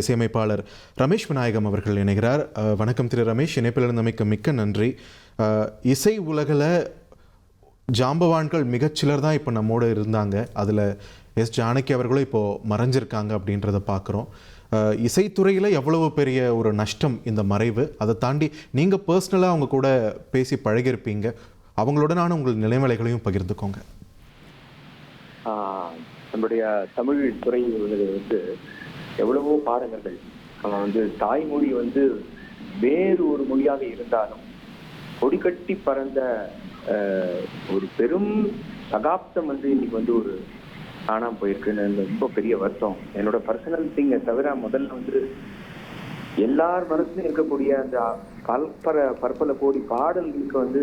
இசையமைப்பாளர் ரமேஷ் விநாயகம் அவர்கள் இணைகிறார். வணக்கம் திரு ரமேஷ், இணைப்பிலிருந்தமைக்கு மிக்க நன்றி. இசை உலகில் ஜாம்பவான்கள் மிகச்சிலர் தான் இப்போ நம்மோடு இருந்தாங்க. அதில் எஸ் ஜானகி அவர்களும் இப்போது மறைஞ்சிருக்காங்க அப்படின்றத பார்க்குறோம். இசைத்துறையில் எவ்வளவு பெரிய ஒரு நஷ்டம் இந்த மறைவு, அதை தாண்டி நீங்கள் பர்சனலாக அவங்க கூட பேசி பழகியிருப்பீங்க, அவங்களுடனான உங்கள் நிலைமைகளையும் பகிர்ந்துக்கோங்க. நம்முடைய தமிழ் துறை வந்து எவ்வளவோ பாடகர்கள் தாய்மொழி வேறு ஒரு மொழியாக இருந்தாலும் கொடிக்கட்டி பறந்த ஒரு பெரும் சகாப்தம் இன்னைக்கு ஒரு காணாம போயிருக்குன்னு ரொம்ப பெரிய வருத்தம். என்னோட பர்சனல் திங்கை தவிர முதல்ல எல்லார் மனசுலையும் இருக்கக்கூடிய அந்த பற்பல கோடி பாடல்களுக்கு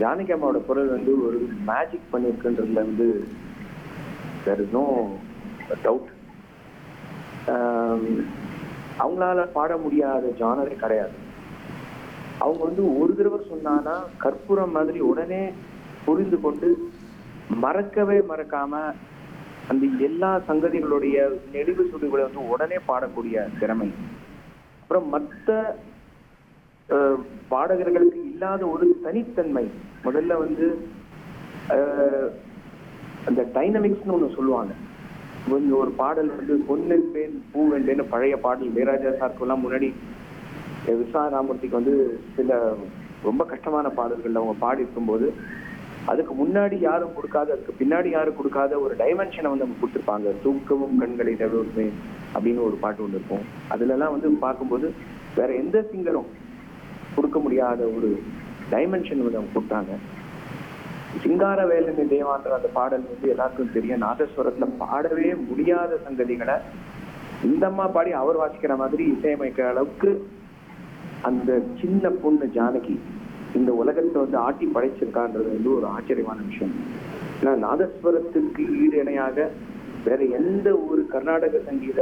ஜானகி அம்மாவோட குரல் ஒரு magic பண்ணியிருக்குன்றதுல there is no doubt. அவங்களால பாட முடியாத ஜானரே கிடையாது. அவங்க ஒரு தடவை சொன்னானா கற்பூரம் மாதிரி உடனே புரிந்து கொண்டு மறக்கவே மறக்காம அந்த எல்லா சங்கதிகளுடைய நெளிவு சுடுகளை உடனே பாடக்கூடிய திறமை. அப்புறம் மற்ற பாடகர்களுக்கு இல்லாத ஒரு தனித்தன்மை. முதல்ல அந்த டைனமிக்ஸ்னு ஒண்ணு சொல்லுவாங்க. ஒரு பாடல் பொன்னென்பேன் பூவென்பேன்னு பழைய பாடல் இளையராஜா சாருக்கெல்லாம் முன்னாடி விஸ்வா ராமூர்த்திக்கு சில ரொம்ப கஷ்டமான பாடல்கள் அவங்க பாடி இருக்கும்போது அதுக்கு முன்னாடி யாரும் கொடுக்காத, அதுக்கு பின்னாடி யாரும் கொடுக்காத ஒரு டைமென்ஷனை அவங்க கொடுத்துருப்பாங்க. தூக்கவும் கண்களை தவிர்மே அப்படின்னு ஒரு பாட்டு ஒன்று இருக்கும். அதுல எல்லாம் பார்க்கும்போது வேற எந்த சிங்கரும் கொடுக்க முடியாத ஒரு டைமென்ஷன் அவங்க கொடுத்தாங்க. சிங்கார வேலனை தேவான்ற அந்த பாடல் எல்லாருக்கும் தெரியும். நாதஸ்வரத்துல பாடவே முடியாத சங்கதிகளை இந்தம்மா பாடி அவர் வாசிக்கிற மாதிரி இசையமைக்கிற அளவுக்கு அந்த சின்ன பொண்ணு ஜானகி இந்த உலகத்தை ஆட்டி படைச்சிருக்கான்றது ஒரு ஆச்சரியமான விஷயம். ஏன்னா நாதஸ்வரத்துக்கு ஈடு இணையாக வேற எந்த ஒரு கர்நாடக சங்கீத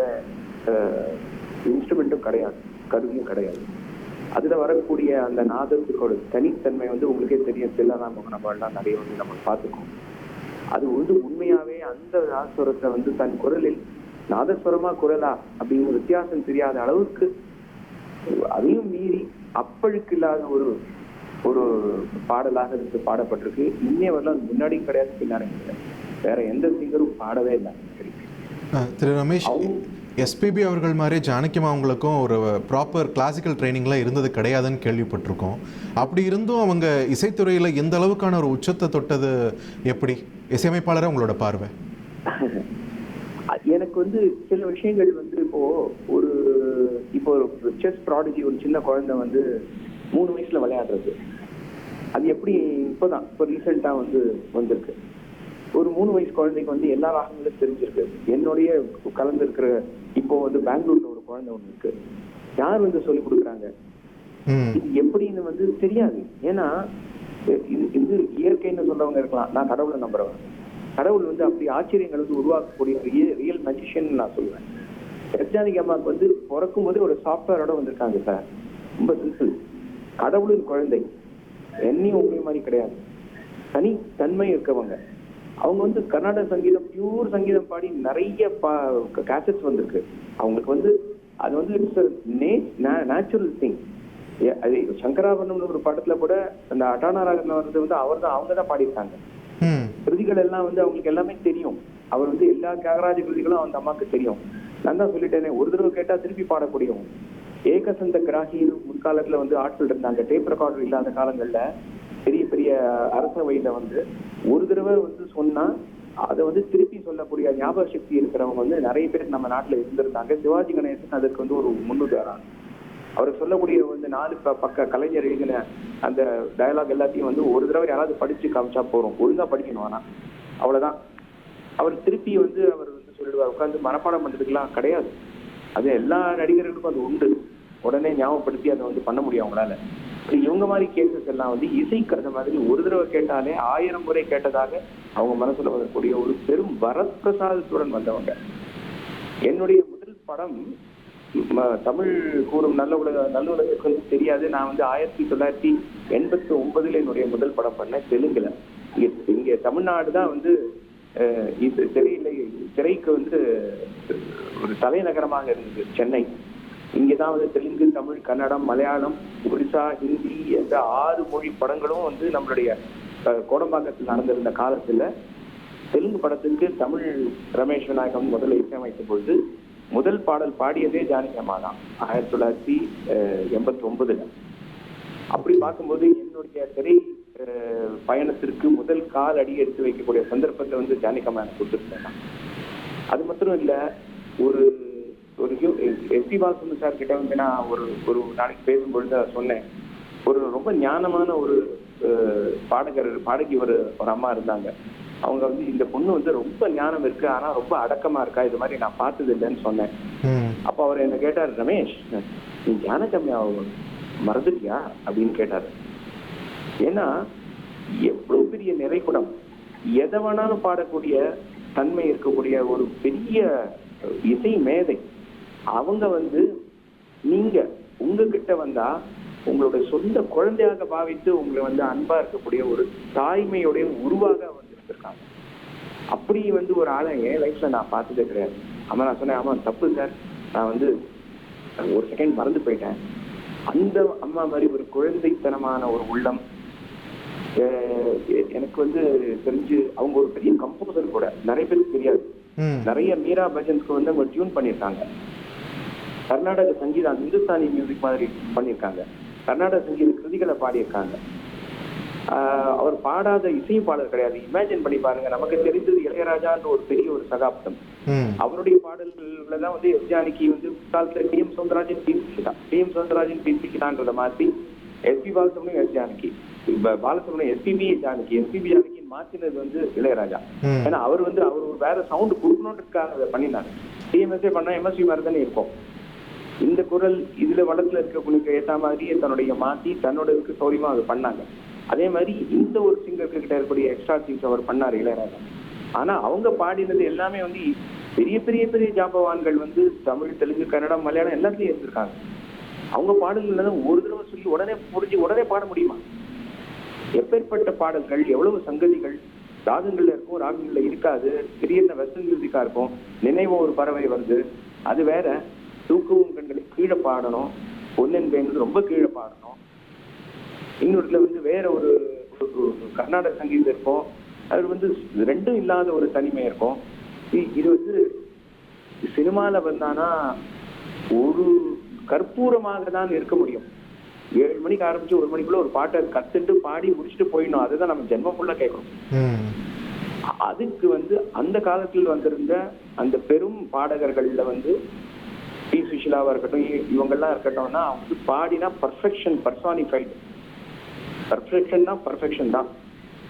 இன்ஸ்ட்ருமெண்ட்டும் கிடையாது, கருவியும் கிடையாது. அதுல வரக்கூடிய அந்த நாதத்துக்கோட தனித்தன்மை உங்களுக்கே தெரியும். தில்லராம் மோகனபால்லாம் நிறைய நம்ம பார்த்துக்கோம். அது உண்மையாவே அந்த நாதஸ்வரத்தை தன் குரலில் நாதஸ்வரமா குரலா அப்படின்னு வித்தியாசம் தெரியாத அளவுக்கு அதையும் மீறி அப்பழுக்கு இல்லாத ஒரு ஒரு பாடலாக பாடப்பட்டிருக்கு. இன்னே வரலாம் முன்னாடி கிடையாது, பின்னாடி கிடையாது. வேற எந்த சிங்கரும் பாடவே இல்லை. திரு ரமேஷ், எஸ்பிபி அவர்கள் மாதிரி ஜானகிமா அவங்களுக்கும் ஒரு ப்ராப்பர் கிளாசிக்கல் ட்ரைனிங்லாம் இருந்தது கிடையாதுன்னு கேள்விப்பட்டிருக்கோம். அப்படி இருந்தும் அவங்க இசைத்துறையில் எந்த அளவுக்கான ஒரு உச்சத்தை தொட்டது எப்படி? இசையமைப்பாளராக உங்களோட பார்வை. எனக்கு சில விஷயங்கள் இப்போ ஒரு செஸ் ப்ராடஜி, ஒரு சின்ன குழந்தை 3 வயசுல விளையாடுறது, அது எப்படி இப்போ ரீசெண்டா வந்திருக்கு. ஒரு 3 வயசு குழந்தைக்கு எல்லா ராகங்களும் தெரிஞ்சிருக்கு. என்னுடைய கலந்துருக்கிற இப்போ பெங்களூர்ல ஒரு குழந்தை ஒண்ணு இருக்கு. யார் சொல்லிக் கொடுக்குறாங்க, இது எப்படின்னு தெரியாது. ஏன்னா இது இயற்கைன்னு சொல்றவங்க இருக்கலாம், நான் கடவுளை நம்புறவன். கடவுள் அப்படி ஆச்சரியங்கள் உருவாக்கக்கூடிய ரியல் மேஜிஷியன் நான் சொல்லுவேன். ஜானகி அம்மாவுக்கு பிறக்கும் போது ஒரு சாஃப்ட்வேரோட வந்திருக்காங்க சார். ரொம்ப சிம்பிள். கடவுளின் குழந்தை என்னையும் உங்களையும் மாதிரி கிடையாது, தனித்தன்மை இருக்கவங்க. அவங்க கர்நாடக சங்கீதம், பியூர் சங்கீதம் பாடி நிறைய கேசட்ஸ் வந்திருக்கு. அவங்களுக்கு அது இட்ஸ் நேச்சுரல் திங். அது சங்கராபரணம்னு ஒரு படத்துல கூட அந்த அட்டானா ராகத்துல வர்றது அவங்க தான் பாடியிருக்காங்க. கிருதிகள் எல்லாம் அவங்களுக்கு எல்லாமே தெரியும். அவர் எல்லா தியாகராஜ கிருதிகளும் அந்த அம்மாவுக்கு தெரியும். நான் தான் சொல்லிட்டேனே, ஒரு தடவை கேட்டா திருப்பி பாடக்கூடியவங்க. ஏகசந்த கிராகின்னு முன்காலத்துல ஆட்கள் இருந்தாங்க. டேப் ரெக்கார்டர் இல்லாத காலங்கள்ல பெரிய பெரிய அரசவையில ஒரு தடவை சொன்னா அதை திருப்பி சொல்லக்கூடிய ஞாபக சக்தி இருக்கிறவங்க நிறைய பேர் நம்ம நாட்டுல இருந்திருந்தாங்க. சிவாஜி கணேசன் அதற்கு ஒரு முன்னுதாரணம். அவர் சொல்லக்கூடிய 4 பக்க கலைஞர் எழுதின அந்த டயலாக் எல்லாத்தையும் ஒரு தடவை யாராவது படிச்சு காமிச்சா போறோம், ஒழுங்கா படிக்கணும். ஆனா அவ்வளவுதான். அவர் திருப்பி அவர் சொல்லிடுவார். உட்காந்து மனப்பாடம் பண்றதுக்கெல்லாம் கிடையாது. அது எல்லா நடிகர்களுக்கும் அது உண்டு. உடனே ஞாபகப்படுத்தி அதை பண்ண முடியும் அவங்களால. இவங்க மாதிரி கேசஸ் எல்லாம் இசைக்கிறத மாதிரி ஒரு தடவை கேட்டாலே 1000 முறை கேட்டதாக அவங்க மனசுல வரக்கூடிய ஒரு பெரும் வரப்பிரசாதத்துடன் வந்தவங்க. என்னுடைய முதல் படம் தமிழ் கூறும் நல்லுலகுக்கு தெரியாது. நான் 1989 என்னுடைய முதல் படம் பண்ணேன் தெலுங்குல. இங்க தமிழ்நாடு தான் இது திரைக்கு வந்து ஒரு தலைநகரமாக இருந்தது சென்னை. இங்கதான் வந்து தெலுங்கு, தமிழ், கன்னடம், மலையாளம், ஒரிசா, ஹிந்தி என்ற 6 மொழி படங்களும் வந்து நம்மளுடைய கோடம்பாக்கத்தில் நடந்திருந்த காலத்துல தெலுங்கு படத்துக்கு தமிழ் ரமேஷ் விநாயகம் முதல்ல இசையமைத்த பொழுது முதல் பாடல் பாடியதே ஜானகி அம்மா தான் 1989. அப்படி பார்க்கும்போது என்னுடைய திரை பயணத்திற்கு முதல் கால் அடி எடுத்து வைக்கக்கூடிய சந்தர்ப்பத்தை வந்து ஜானகி அம்மா எனக்கு கொடுத்துருக்கேன். அது மட்டும் இல்ல, ஒரு எஸ்பி பாலசுப்ரமணியம் சார் கிட்ட வந்து நான் ஒரு நாளைக்கு பேசும்பொழுது சொன்னேன், ஒரு ரொம்ப ஞானமான ஒரு பாடகி ஒரு அம்மா இருந்தாங்க. அவங்க வந்து இந்த பொண்ணு வந்து ரொம்ப ஞானம் இருக்கு, ஆனா ரொம்ப அடக்கமா இருக்கா, இது மாதிரி நான் பார்த்தது இல்லைன்னு சொன்னேன். அப்ப அவர் என்ன கேட்டார், ரமேஷ் நீ ஜானகம்யா மறந்துட்டியா அப்படின்னு கேட்டாரு. ஏன்னா எவ்வளவு பெரிய நிறைகுடம், எதை வேணாலும் பாடக்கூடிய தன்மை இருக்கக்கூடிய ஒரு பெரிய இசை மேதை. அவங்க வந்து நீங்க உங்ககிட்ட வந்தா உங்களுடைய சொந்த குழந்தையாக பாவித்து உங்களை வந்து அன்பா இருக்கக்கூடிய ஒரு தாய்மையுடைய உருவாக வந்து இருந்திருக்காங்க. அப்படி வந்து ஒரு ஆளை என் லைஃப்ல நான் பார்த்ததே கிடையாது. ஆமா நான் சொன்னேன், ஆமா தப்பு சார், நான் வந்து ஒரு செகண்ட் மறந்து போயிட்டேன். அந்த அம்மா மாதிரி ஒரு குழந்தைத்தனமான ஒரு உள்ளம் எனக்கு வந்து தெரிஞ்சு. அவங்க ஒரு பெரிய கம்போசர் கூட, நிறைய பேருக்கு தெரியாது. நிறைய மீரா பஜன்ஸ்க்கு வந்து அவங்க டியூன் பண்ணியிருக்காங்க. கர்நாடக சங்கீதம், இந்துஸ்தானி மியூசிக் மாதிரி பண்ணியிருக்காங்க. கர்நாடக சங்கீத கிருதிகளை பாடியிருக்காங்க. அவர் பாடாத இசைப்பாளர் கிடையாது. இமேஜின் பண்ணி பாருங்க, நமக்கு தெரிந்தது இளையராஜான்ற ஒரு பெரிய ஒரு சகாப்தம். அவருடைய பாடல்கள்ல தான் வந்து எஸ் ஜானகி வந்து காலத்துல டி எம் சௌந்தரராஜன் பேசிக்கிட்டான்றத மாத்தி SP Balasubrahmanyam S Janaki, Balasubrahmanyam SPB Janaki மாத்தினது வந்து இளையராஜா. ஏன்னா அவர் ஒரு வேற சவுண்ட் கொடுக்கணுன்றதுக்காக அதை பண்ணினாங்க. டிஎம்எஸ்ஏ பண்ணா எம்எஸ்வி மாதிரி தானே இருக்கும். இந்த குரல் இதுல வடத்துல இருக்கக்கூடிய ஏற்ற மாதிரி தன்னுடைய மாத்தி தன்னோட இருக்கு சௌரியமா அதை பண்ணாங்க. அதே மாதிரி இந்த ஒரு சிங்கருக்கு கிட்ட இருக்கக்கூடிய எக்ஸ்ட்ரா திங்ஸ் அவர் பண்ணாரு இளையராஜா. ஆனா அவங்க பாடினது எல்லாமே வந்து பெரிய பெரிய பெரிய ஜாம்பவான்கள் வந்து தமிழ், தெலுங்கு, கன்னடம், மலையாளம் எல்லாத்துலயும் இருந்திருக்காங்க. அவங்க பாடல்கள் ஒரு தடவை சொல்லி உடனே புரிஞ்சு உடனே பாட முடியுமா? எப்பேற்பட்ட பாடல்கள், எவ்வளவு சங்கதிகள் ராகங்கள்ல இருக்கும், ராகங்கள்ல இருக்காது. பெரிய வெஸ்டர்ன் மியூசிக்கா இருக்கும். நினைவும் ஒரு பறவை வருது, அது வேற. தூக்கவும் கண்களை கீழே பாடணும், பொன்னென்பேங்கிறது ரொம்ப கீழே பாடணும். இன்னொருல வந்து வேற ஒரு கர்நாடக சங்கீதம் இருக்கும், அது வந்து ரெண்டும் இல்லாத ஒரு தனிமை இருக்கும். இது வந்து சினிமால வந்தானா ஒரு கற்பூரமாக தான் இருக்க முடியும். 7 மணிக்கு ஆரம்பிச்சு 1 மணிக்குள்ள ஒரு பாட்டை கத்துட்டு பாடி முடிச்சுட்டு போயிடணும். அதுதான் நம்ம ஜென்மம் ஃபுல்லா கேட்கணும். அதுக்கு வந்து அந்த காலத்தில் வந்திருந்த அந்த பெரும் பாடகர்கள்ல வந்து பி சுஷிலாவா இருக்கட்டும், இவங்கெல்லாம் இருக்கட்டும்னா அவங்க பாடினா பர்ஃபெக்ஷன் பர்சானிஃபைடு. பர்ஃபெக்ஷன்னா பர்ஃபெக்ஷன் தான்,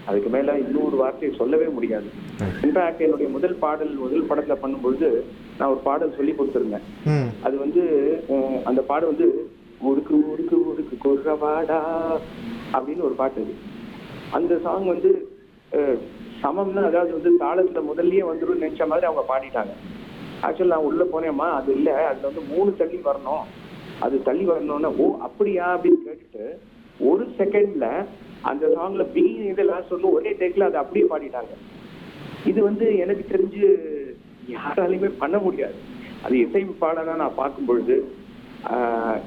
அதுக்கு மேல இன்னொரு வார்த்தையை சொல்லவே முடியாது. இன்ஃபேக்ட் என்னுடைய முதல் படத்துல பண்ணும்பொழுது நான் ஒரு பாடல் சொல்லி கொடுத்துருந்தேன். அது வந்து அந்த பாடல் வந்து உருக்கு உருக்கு உருக்கு குர்ரவாடா அப்படின்னு ஒரு பாட்டு. அந்த சாங் வந்து சமம்னா, அதாவது வந்து தாளத்துல முதல்லயே வந்துடும் நினைச்ச மாதிரி அவங்க பாடிட்டாங்க. ஆக்சுவலி நான் உள்ள போனேம்மா, அது இல்ல, அதுல வந்து 3 தள்ளி வரணும், அது தள்ளி வரணும்னா ஓ அப்படியா அப்படின்னு கேட்டுட்டு 1 செகண்ட்ல அந்த சாங்ல பிகினிங் இது லாஸ்ட் சொல்லணும் ஒரே டேக்ல அதை அப்படியே பாடிட்டாங்க. இது வந்து எனக்கு தெரிஞ்சு யாராலையுமே பண்ண முடியாது. அது இசைவு பாடலா நான் பார்க்கும் பொழுது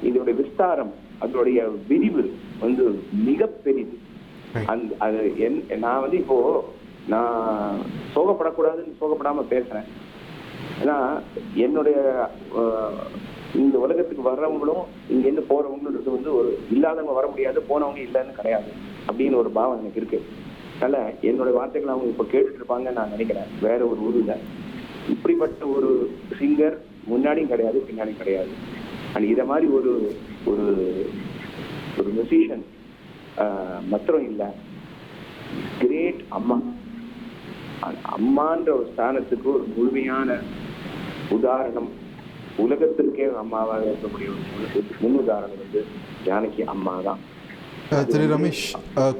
இதோட விஸ்தாரம், அதோடைய விரிவு வந்து மிக பெரிது. அது நான் வந்து இப்போ நான் சோகப்படக்கூடாதுன்னு சோகப்படாம பேசுறேன். ஏன்னா என்னுடைய இந்த உலகத்துக்கு வர்றவங்களும் இங்க இருந்து போறவங்களும் வந்து ஒரு இல்லாதவங்க வர முடியாது, போனவங்க இல்லைன்னு கிடையாது அப்படின்னு ஒரு பாவம் எனக்கு இருக்கு. அதனால என்னோட வார்த்தைகள் அவங்க இப்ப கேட்டுட்டு இருப்பாங்கன்னு நான் நினைக்கிறேன். வேற ஒரு ஊர்ல இப்படிப்பட்ட ஒரு சிங்கர் முன்னாடியும் கிடையாது, பின்னாடியும் கிடையாது. அண்ட் இத மாதிரி ஒரு ஒரு ஒரு மியூசிஷியன் மாத்திரம் இல்லை, கிரேட் அம்மா. அம்மான்ற ஒரு ஸ்தானத்துக்கு ஒரு முழுமையான உதாரணம், உலகத்திற்கே அம்மாவாக இருக்கக்கூடிய ஒரு முன் உதாரணம் வந்து ஜானகி அம்மா தான். திரு ரமேஷ்,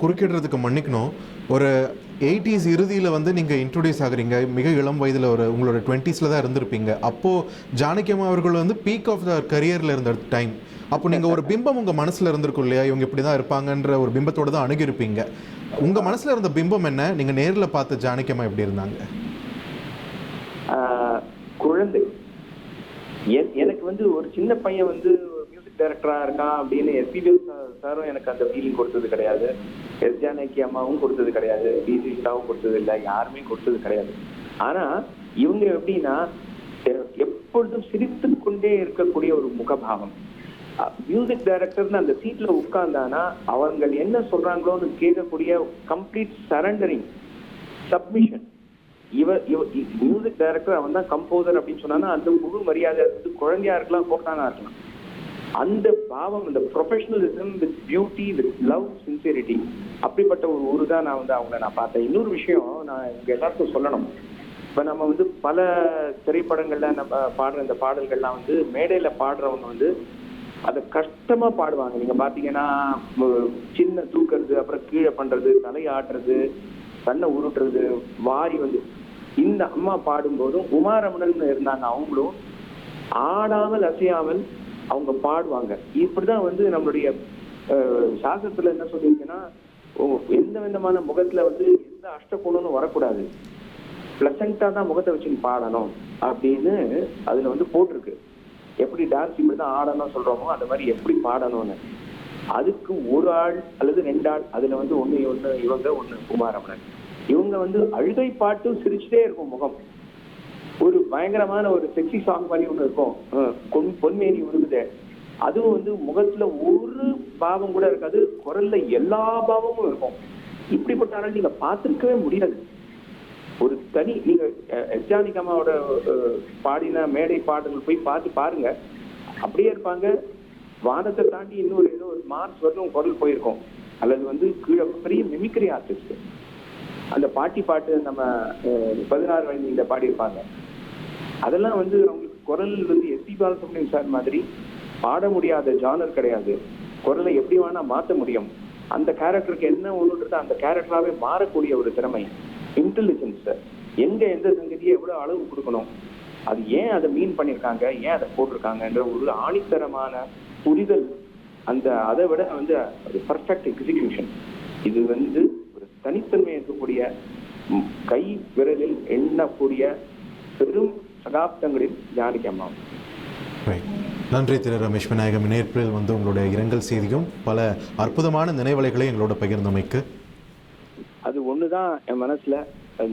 குறுக்கிடுறதுக்கு மன்னிக்கணும். ஒரு 80s இறுதியில் வந்து நீங்கள் இன்ட்ரோடியூஸ் ஆகுறீங்க, மிக இளம் வயதில் உங்களோட 20s தான் இருந்திருப்பீங்க. அப்போது ஜானகி அம்மா அவர்கள் வந்து பீக் ஆஃப் த கரியரில் இருந்த டைம். அப்போ நீங்கள் ஒரு பிம்பம் உங்கள் மனசில் இருந்திருக்கும் இல்லையா, இவங்க இப்படி தான் இருப்பாங்கன்ற ஒரு பிம்பத்தோடு தான் அணுகியிருப்பீங்க. உங்கள் மனசில் இருந்த பிம்பம் என்ன? நீங்கள் நேரில் பார்த்த ஜானகி அம்மா எப்படி இருந்தாங்க? எனக்கு வந்து ஒரு சின்ன பையன் வந்து மியூசிக் டைரக்டரா இருக்கான் அப்படின்னு எஸ்பிபி சாரும் எனக்கு அந்த ஃபீலிங் கொடுத்தது கிடையாது. எஸ் ஜானகி அம்மாவும் கொடுத்தது கிடையாது. பி சீதாவும் கொடுத்தது இல்லை. யாருமே கொடுத்தது கிடையாது. ஆனா இவங்க எப்படின்னா எப்பொழுதும் சிரித்து கொண்டே இருக்கக்கூடிய ஒரு முகபாவம். மியூசிக் டைரக்டர்னு அந்த சீட்ல உட்கார்ந்தானா அவங்க என்ன சொல்றாங்களோன்னு கேட்கக்கூடிய complete surrendering, submission. Music director அவன் தான் கம்போசர் அப்படின்னு சொன்னா அந்த முழு மரியாதை வந்து குழந்தையா இருக்கலாம், கோட்டானா இருக்கலாம். அந்த பாவம், இந்த professionalism with beauty, with love, sincerity, அப்படிப்பட்ட ஒரு ஊரு தான் நான் வந்து அவங்கள நான் பார்த்தேன். இன்னொரு விஷயம் நான் இங்க எல்லாருக்கும் சொல்லணும். இப்ப நம்ம வந்து பல திரைப்படங்கள்ல நம்ம பாடுற இந்த பாடல்கள்லாம் வந்து மேடையில பாடுறவங்க வந்து அதை கஷ்டமா பாடுவாங்க. நீங்க பாத்தீங்கன்னா சின்ன தூக்குறது, அப்புறம் கீழே பண்றது, தலையாட்டுறது, கண்ணை உருட்டுறது, வாரி வந்து. இந்த அம்மா பாடும்போதும் உமாரமணன் இருந்தாங்க, அவங்களும் ஆடாமல் அசையாமல் அவங்க பாடுவாங்க. இப்படிதான் வந்து நம்மளுடைய சாஸ்திரத்துல என்ன சொல்லியிருக்குன்னா, எந்த விதமான முகத்துல வந்து எந்த அஷ்டகோணம்னு வரக்கூடாது, பிளசண்டா தான் முகத்தை வச்சு பாடணும் அப்படின்னு அதுல வந்து போட்டிருக்கு. எப்படி டான்ஸ் இப்படிதான் ஆடணும் சொல்றோமோ அந்த மாதிரி எப்படி பாடணும்னு. அதுக்கு ஒரு ஆள் அல்லது 2 ஆள், அதுல வந்து ஒண்ணு இவங்க, ஒண்ணு குமாரமணன். இவங்க வந்து அழுகை பாட்டு சிரிச்சுட்டே இருக்கும் முகம். ஒரு பயங்கரமான ஒரு செக்ஸி சாங் மாதிரி ஒண்ணு இருக்கும், பொன்மேனி உருகுதே, அதுவும் வந்து முகத்துல ஒரு பாவம் கூட இருக்காது, குரல்ல எல்லா பாவமும் இருக்கும். இப்படிப்பட்ட ஆள் நீங்க பார்த்திருக்கவே முடியாது. ஒரு தனி, நீங்க எஸ் ஜானகி அம்மாவோட பாடின மேடை பாடல்கள் போய் பார்த்து பாருங்க, அப்படியே இருப்பாங்க. வானத்தை தாண்டி இன்னொரு ஏதோ ஒரு மார்ச் வரலும் குரல் போயிருக்கோம். அல்லது வந்து கீழே பெரிய மிமிக்ரி ஆர்டிஸ்ட். அந்த பாட்டு நம்ம 16 வயதுல பாடியிருப்பாங்க. அதெல்லாம் வந்து அவங்களுக்கு குரல் வந்து எஸ்பி பாலசுப்ரமணியம் சார் மாதிரி பாட முடியாத ஜானர் கிடையாது. குரலை எப்படி வேணா மாற்ற முடியும். அந்த கேரக்டருக்கு என்ன ஒண்ணுன்றது அந்த கேரக்டராகவே மாறக்கூடிய ஒரு திறமை, இன்டெலிஜென்ஸ், எங்க எந்த சங்கதியை எவ்வளவு அளவு கொடுக்கணும், அது ஏன் அதை மீன் பண்ணியிருக்காங்க, ஏன் அதை போட்டிருக்காங்கன்ற ஒரு ஆணித்தரமான புரிதல், அந்த அதை விட வந்து பர்ஃபெக்ட் எக்ஸிகியூஷன். இது வந்து ஒரு தனித்தன்மை இருக்கக்கூடிய, கை விரலில் எண்ணக்கூடிய பெரும் சகாப்தங்களில் ஜானகி அம்மா. நன்றி திரு ரமேஷ் விநாயகம். இணைப்பில் வந்து உங்களுடைய இரங்கல் செய்தியும் பல அற்புதமான நினைவலைகளை எங்களோட பகிர்ந்தமைக்கு. அது ஒண்ணுதான் என் மனசுல.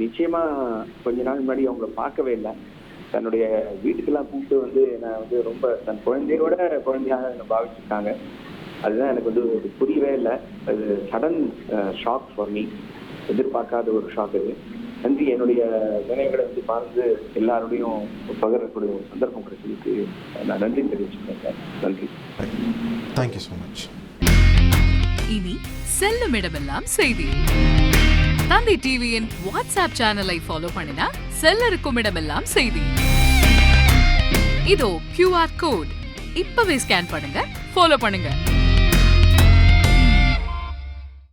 நிச்சயமா கொஞ்ச நாள் முன்னாடி அவங்கள பார்க்கவே இல்லை. தன்னுடைய வீட்டுக்கெல்லாம் கூப்பிட்டு வந்து என்னை வந்து ரொம்ப தன் குழந்தையோட குழந்தையாக என்னை பாவிச்சிருக்காங்க. அதுதான் எனக்கு வந்து புரியவே இல்லை. அது சடன் ஷாக் ஃபார் மீ. எதிர்பார்க்காத ஒரு ஷாக் இது. நன்றி. என்னுடைய நினைவுகளை வந்து பார்த்து எல்லாரோடையும் பகிரக்கூடிய ஒரு சந்தர்ப்பம் கிடைச்சதுக்கு நான் நன்றி தெரிவிச்சுக்கிறேன் சார். நன்றி. Thank you so much. இனி செல்லும் இடமெல்லாம் செய்தி. தந்தை டிவியின் வாட்ஸ்அப் சேனலை ஃபாலோ பண்ணினா செல்ல இருக்கும் இடமெல்லாம் செய்தி. இதோ QR கோட், இப்பவே ஸ்கேன் பண்ணுங்க, ஃபாலோ பண்ணுங்க.